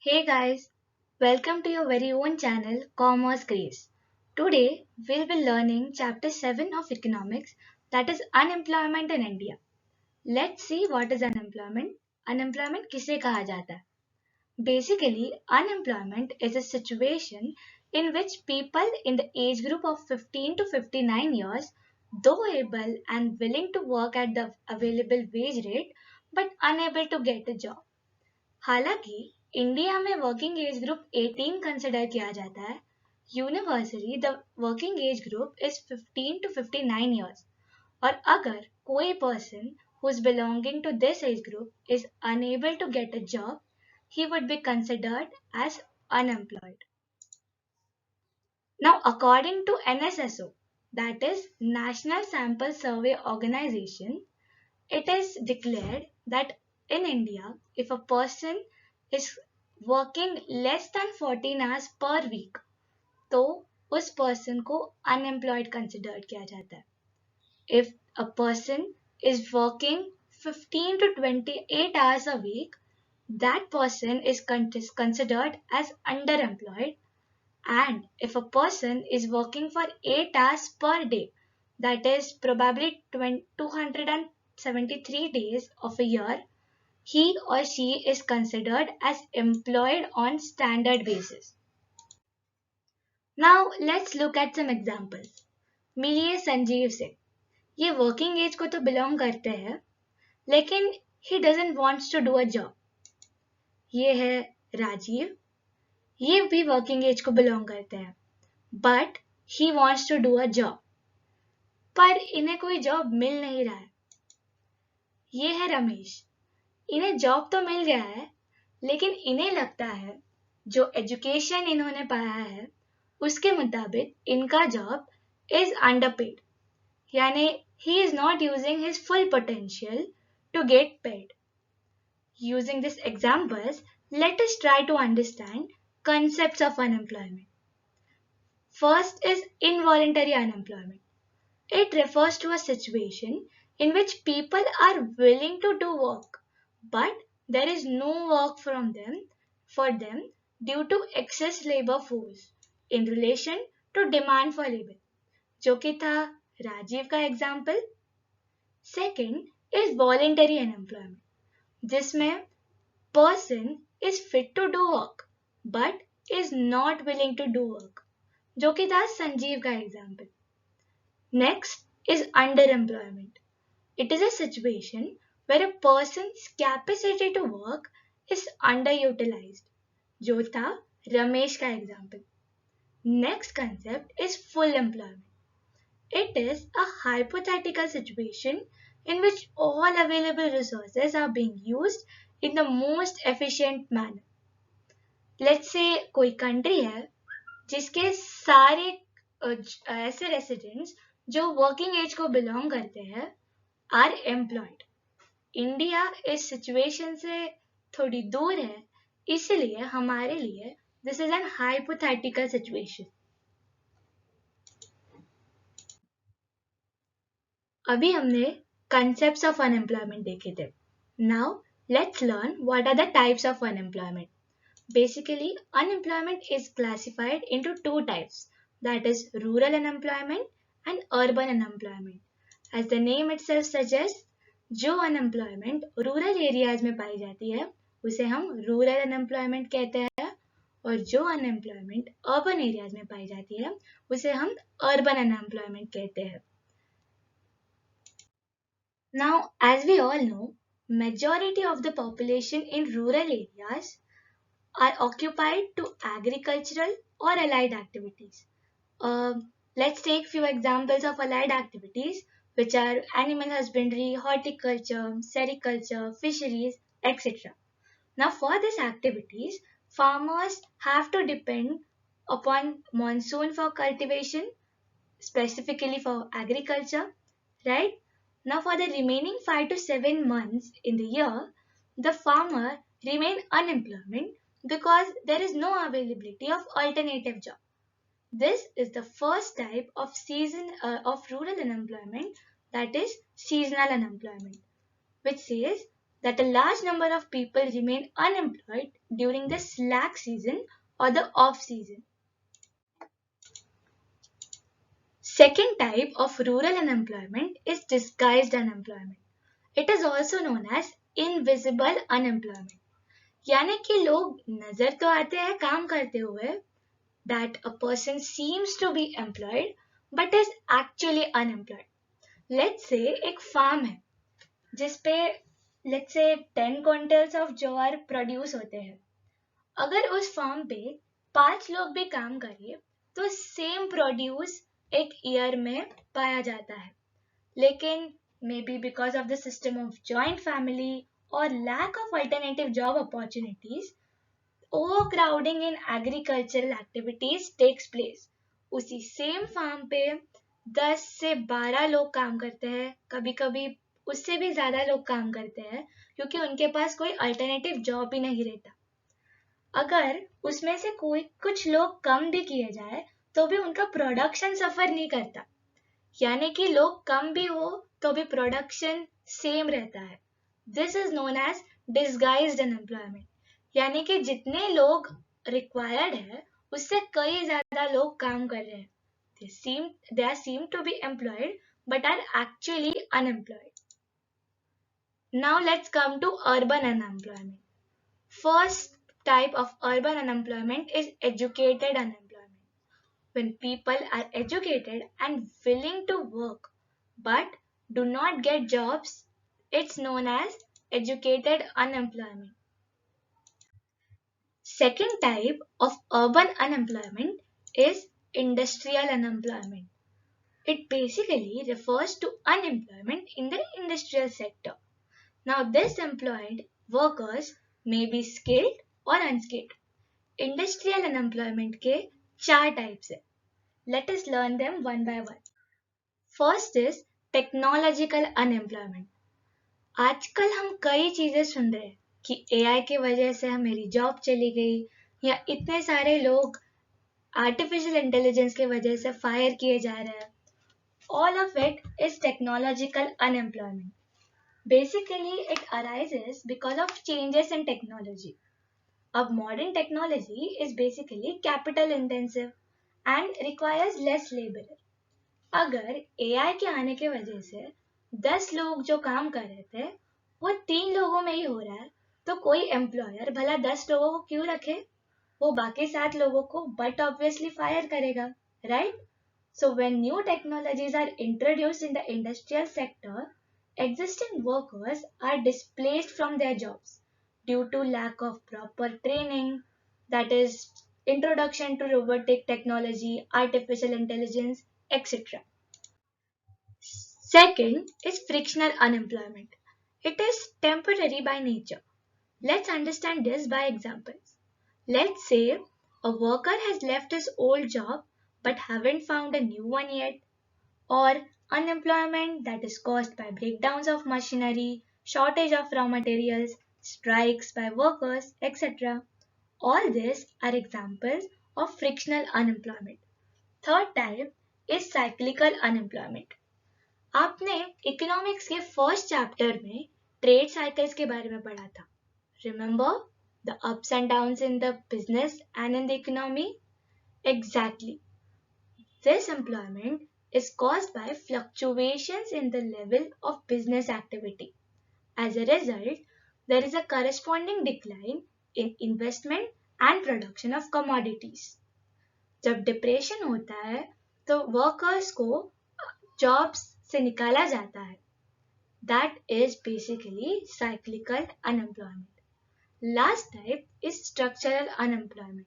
Hey guys, welcome to your very own channel Commerce Craze. Today we'll be learning chapter 7 of economics, that is unemployment in India. Let's see what is unemployment. Unemployment किसे कहा जाता है? Basically, unemployment is a situation in which people in the age group of 15 to 59 years, though able and willing to work at the available wage rate, but unable to get a job. हालांकि India में working age group 18 consider किया जाता है, universally the working age group is 15 to 59 years. और अगर कोई person who is belonging to this age group is unable to get a job, he would be considered as unemployed. Now, according to NSSO, that is National Sample Survey Organization, it is declared that in India, if a person is working less than 14 hours per week, तो उस person को unemployed consider किया जाता है. If a person is working 15 to 28 hours a week, that person is considered as underemployed. And if a person is working for 8 hours per day, that is probably 273 days of a year, he or she is considered as employed on standard basis. Now let's look at some examples. मिलिए संजीव से. ये working as को तो belong करते हैं, लेकिन he doesn't wants to do a job. ये है राजीव. ये भी वर्किंग एज को बिलोंग करते हैं, but he wants to do a job. पर इन्हें कोई जॉब मिल नहीं रहा है. ये है रमेश. इन्हें जॉब तो मिल गया है, लेकिन इन्हें लगता है जो एजुकेशन इन्होंने पाया है उसके मुताबिक इनका जॉब इज अंडरपेड, यानी he is not using his full potential to get paid. Using these examples, let us try to understand concepts of unemployment. First is involuntary unemployment. It refers to a situation in which people are willing to do work, but there is no work for them due to excess labor force in relation to demand for labor, जो कि था राजीव का example. Second is voluntary unemployment, जिसमें person is fit to do work but is not willing to do work, जो कि था संजीव का example. Next is underemployment. It is a situation where a person's capacity to work is underutilized, जो था रमेश का example. Next concept is full employment. It is a hypothetical situation in which all available resources are being used in the most efficient manner. Let's say कोई country है जिसके सारे ऐसे residents जो working as को बिलोंग करते हैं are employed. India इस सिचुएशन से थोड़ी दूर है, इसलिए हमारे लिए this is an hypothetical situation. अभी हमने concepts of unemployment देखे थे. Now let's learn what are the types of unemployment. Basically, unemployment is classified into two types, that is rural unemployment and urban unemployment. As the name itself suggests, जो unemployment rural areas में पाई जाती है उसे हम rural unemployment कहते हैं, और जो unemployment urban areas में पाई जाती है उसे हम urban unemployment कहते हैं. Now, as we all know, majority of the population in rural areas are occupied to agricultural or allied activities. Let's take few examples of allied activities, which are animal husbandry, horticulture, sericulture, fisheries, etc. Now, for these activities, farmers have to depend upon monsoon for cultivation, specifically for agriculture, right? Now, for the remaining 5 to 7 months in the year, the farmer remain unemployed because there is no availability of alternative job. This is the first type of rural unemployment, that is seasonal unemployment, which says that a large number of people remain unemployed during the slack season or the off season. Second type of rural unemployment is disguised unemployment. It is also known as invisible unemployment. यानी कि लोग नजर तो आते हैं काम करते हुए, that a person seems to be employed but is actually unemployed. Let's say एक farm है जिसपे let's say 10 quintals of jowar produce होते हैं. अगर उस फार्म पे 5 लोग भी काम करें तो सेम प्रोड्यूस एक ईयर में पाया जाता है. लेकिन may be because of the system of joint family और lack of alternative job opportunities, overcrowding in agricultural activities takes place. उसी सेम फार्म पे 10 से 12 लोग काम करते हैं, कभी कभी उससे भी ज्यादा लोग काम करते हैं क्योंकि उनके पास कोई अल्टरनेटिव जॉब ही नहीं रहता. अगर उसमें से कोई कुछ लोग कम भी किए जाए तो भी उनका प्रोडक्शन सफर नहीं करता. यानी कि लोग कम भी हो तो भी प्रोडक्शन सेम रहता है. This is known as disguised unemployment. यानी कि जितने लोग रिक्वायर्ड है उससे कई ज्यादा लोग काम कर रहे हैं. They are seem to be employed but are actually unemployed. Now let's come to urban unemployment. First type of urban unemployment is educated unemployment. When people are educated and willing to work but do not get jobs, it's known as educated unemployment. Second type of urban unemployment is industrial unemployment. It basically refers to unemployment in the industrial sector. Now this employed workers may be skilled or unskilled. Industrial unemployment के 4 types है. Let us learn them one by one. First is technological unemployment. आजकल हम कई चीजें सुन रहे हैं कि AI की वजह से मेरी जॉब चली गई या इतने सारे लोग आर्टिफिशियल इंटेलिजेंस की वजह से फायर किए जा रहे हैं. All of it is technological unemployment. Basically, it arises because of changes in technology. अब modern technology is basically capital intensive and requires less labor. अगर AI के आने की वजह से 10 लोग जो काम कर रहे थे वो 3 लोगों में ही हो रहा है, तो कोई एम्प्लॉयर भला 10 लोगों को क्यों रखे? वो बाकी 7 लोगों को बट ऑब्वियसली फायर करेगा, right? So when new technologies are introduced in the industrial sector, existing workers are displaced from their jobs due to lack of proper training, that is, introduction to robotic technology, artificial intelligence, etc. Second is frictional unemployment. It is temporary by nature. Let's understand this by examples. Let's say a worker has left his old job but haven't found a new one yet, or unemployment that is caused by breakdowns of machinery, shortage of raw materials, strikes by workers, etc. All these are examples of frictional unemployment. Third type is cyclical unemployment. आपने economics के first chapter में trade cycles के बारे में पढ़ा था. Remember the ups and downs in the business and in the economy? Exactly. This employment is caused by fluctuations in the level of business activity. As a result, there is a corresponding decline in investment and production of commodities. जब depression होता है तो workers को jobs से निकाला जाता है. That is basically cyclical unemployment. Last type is structural unemployment.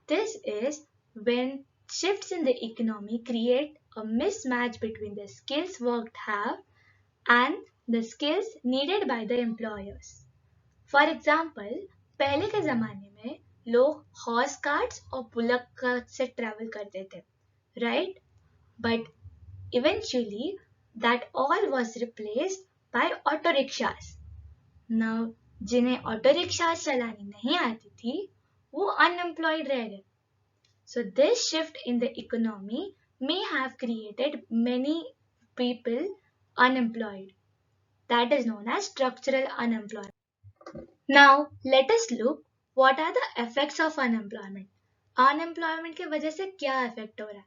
This is when shifts in the economy create a mismatch between the skills workers have and the skills needed by the employers. For example, पहले के ज़माने में लोग horse carts और bullock cart से travel करते थे, right? But eventually that all was replaced by auto rickshaws. Now, जिन्हें ऑटो रिक्शा चलानी नहीं आती थी वो अनएम्प्लॉयड रह गए. So this shift in the economy may have created many people unemployed. That is known as structural unemployment. Now, let us look what are the effects of unemployment. Unemployment के वजह से क्या effect हो रहा है?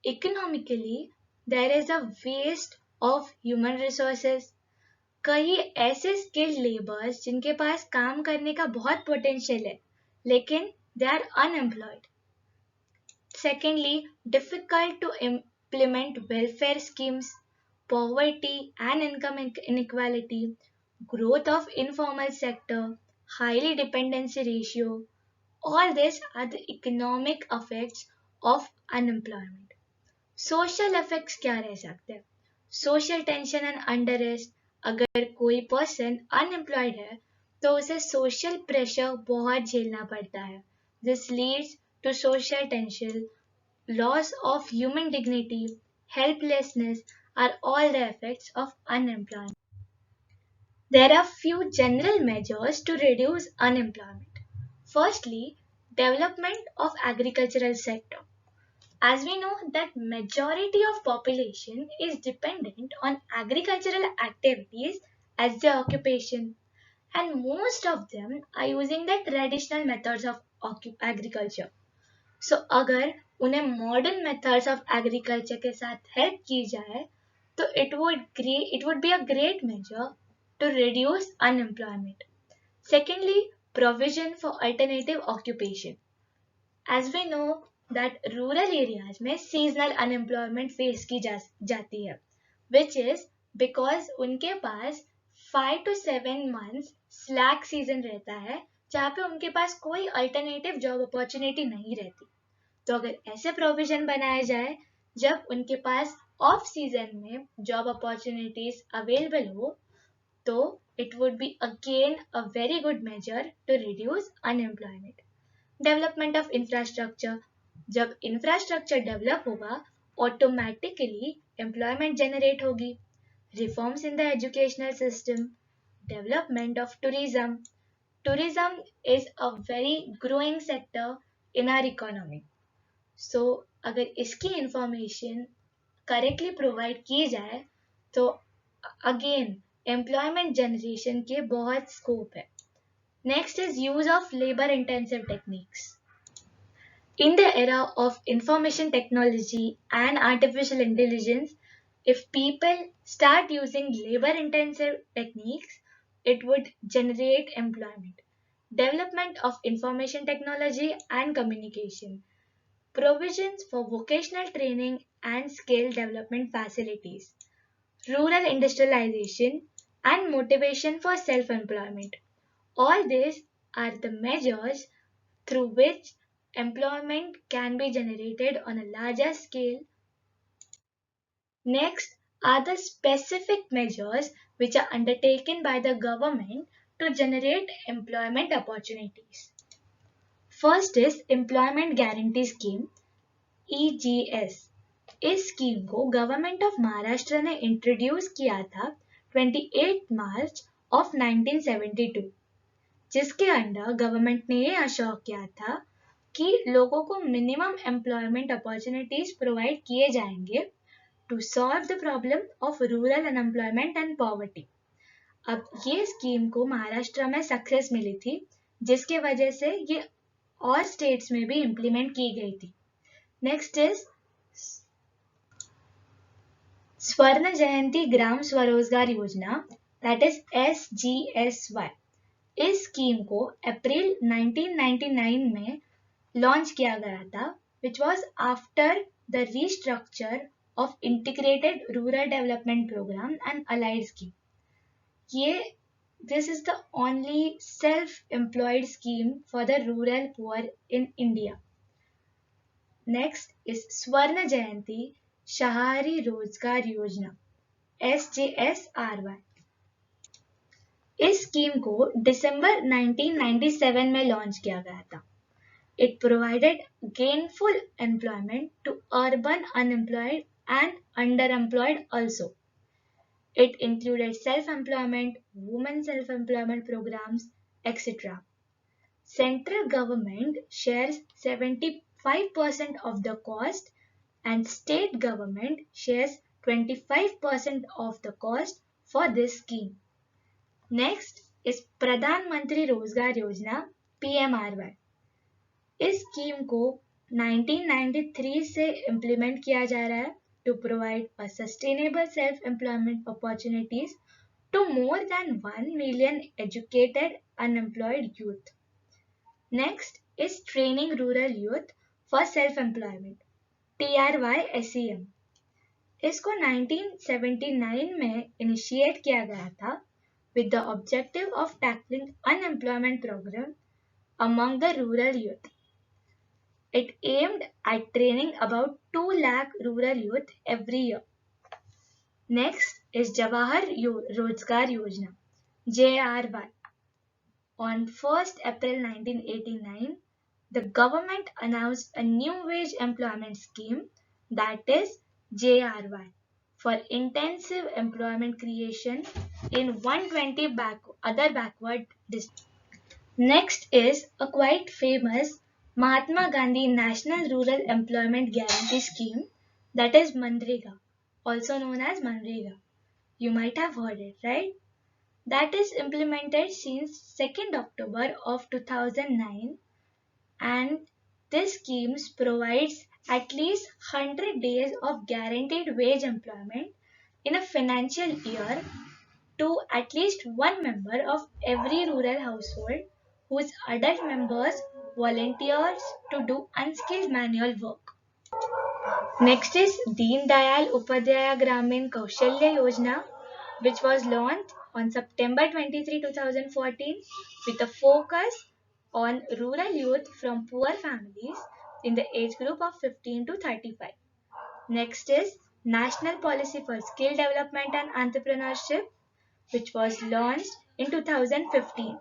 Economically, there is a waste of human resources. कई ऐसे skilled laborers जिनके पास काम करने का बहुत potential है, लेकिन they are unemployed. Secondly, difficult to implement welfare schemes, poverty and income inequality, growth of informal sector, highly dependency ratio. All these are the economic effects of unemployment. Social effects क्या रह सकते हैं? Social tension and unrest. अगर कोई person unemployed है तो उसे social pressure बहुत झेलना पड़ता है. This leads to social tension, loss of human dignity, helplessness are all the effects of unemployment. There are few general measures to reduce unemployment. Firstly, development of agricultural sector. As we know that majority of population is dependent on agricultural activities as their occupation, and most of them are using the traditional methods of agriculture. So अगर उन्हें modern methods of agriculture के साथ help की जाए तो it would be a great measure to reduce unemployment. Secondly, provision for alternative occupation. As we know that rural areas में seasonal unemployment face की जाती है, which is because उनके पास 5 to 7 months slack season रहता है जहाँ पे उनके पास कोई alternative job opportunity नहीं रहती. तो अगर ऐसे प्रोविजन बनाए जाए जब उनके पास ऑफ सीजन में जॉब अपॉर्चुनिटीज अवेलेबल हो तो it would be again a very good measure to reduce unemployment. Development of infrastructure. जब इंफ्रास्ट्रक्चर डेवलप होगा ऑटोमेटिकली एम्प्लॉयमेंट जनरेट होगी. Reforms in the educational system. Development of tourism. Tourism is a very growing sector in our economy. So अगर इसकी information correctly provide की जाए तो again employment generation के बहुत स्कोप है. Next is use of labour intensive techniques. In the era of information technology and artificial intelligence, if people start using labor intensive techniques, it would generate employment. Development of information technology and communication. Provisions for vocational training and skill development facilities, rural industrialization, and motivation for self-employment. All these are the measures through which employment can be generated on a larger scale. Next are the specific measures which are undertaken by the government to generate employment opportunities. First is Employment Guarantee Scheme EGS. इस scheme को government of Maharashtra ने introduce किया था 28 मार्च of 1972, जिसके under government ने ये assure किया था कि लोगों को मिनिमम एम्प्लॉयमेंट अपॉर्चुनिटीज प्रोवाइड किए जाएंगे to solve the problem of rural unemployment and poverty. अब ये स्कीम को महाराष्ट्र में सक्सेस मिली थी जिसके वजह से ये और स्टेट्स में भी इम्प्लीमेंट की गई थी. नेक्स्ट इज स्वर्ण जयंती ग्राम स्वरोजगार योजना, दैट इज SGSY. इस स्कीम को अप्रैल 1999 में लॉन्च किया गया था, which was after the restructure of Integrated Rural Development Program and Allied Scheme. This is the only self-employed scheme for the rural poor in India. Next is स्वर्ण जयंती शहरी रोजगार योजना SJSRY. इस स्कीम को दिसंबर 1997 में लॉन्च किया गया था. It provided gainful employment to urban unemployed and underemployed also. It included self-employment, women self-employment programs, etc. Central government shares 75% of the cost and state government shares 25% of the cost for this scheme. Next is Pradhan Mantri Rozgar Yojana PMRY. इस scheme को 1993 से implement किया जा रहा है to provide a sustainable self-employment opportunities to more than 1 million educated unemployed youth. Next is training rural youth for self-employment, TRY-SEM. इसको 1979 में initiate किया गया था with the objective of tackling unemployment program among the rural youth. It aimed at training about 2 lakh rural youth every year. Next is Jawahar Rozgar Yojana, JRY. On 1st April 1989, the government announced a new wage employment scheme, that is JRY, for intensive employment creation in 120 other backward districts. Next is a quite famous Mahatma Gandhi National Rural Employment Guarantee Scheme, that is Manrega, also known as Manrega. You might have heard it, right? That is implemented since 2nd October of 2009, and this scheme provides at least 100 days of guaranteed wage employment in a financial year to at least one member of every rural household whose adult members volunteers to do unskilled manual work. Next is Deen Dayal Upadhyaya Gramin Kaushalya Yojana, which was launched on September 23, 2014 with a focus on rural youth from poor families in the age group of 15 to 35. Next is National Policy for Skill Development and Entrepreneurship, which was launched in 2015.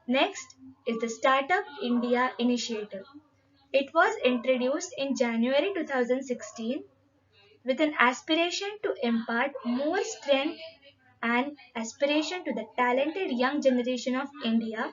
Next is the Startup India Initiative. It was introduced in January 2016 with an aspiration to impart more strength and aspiration to the talented young generation of India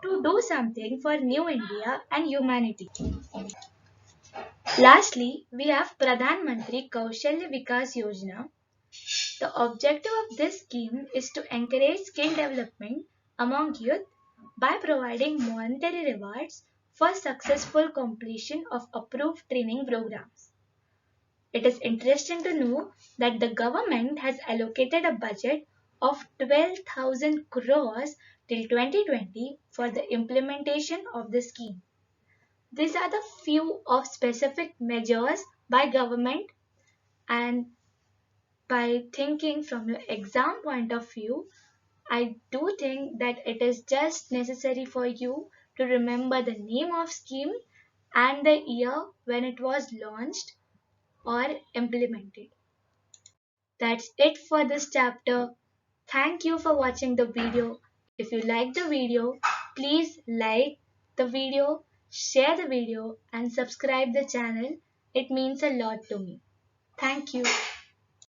to do something for New India and humanity. Lastly, we have Pradhan Mantri Kaushalya Vikas Yojana. The objective of this scheme is to encourage skill development among youth by providing monetary rewards for successful completion of approved training programs. It is interesting to know that the government has allocated a budget of 12,000 crores till 2020 for the implementation of the scheme. These are the few of specific measures by government, and by thinking from your exam point of view, I do think that it is just necessary for you to remember the name of scheme and the year when it was launched or implemented. That's it for this chapter. Thank you for watching the video. If you like the video, please like the video, share the video and subscribe the channel. It means a lot to me. Thank you.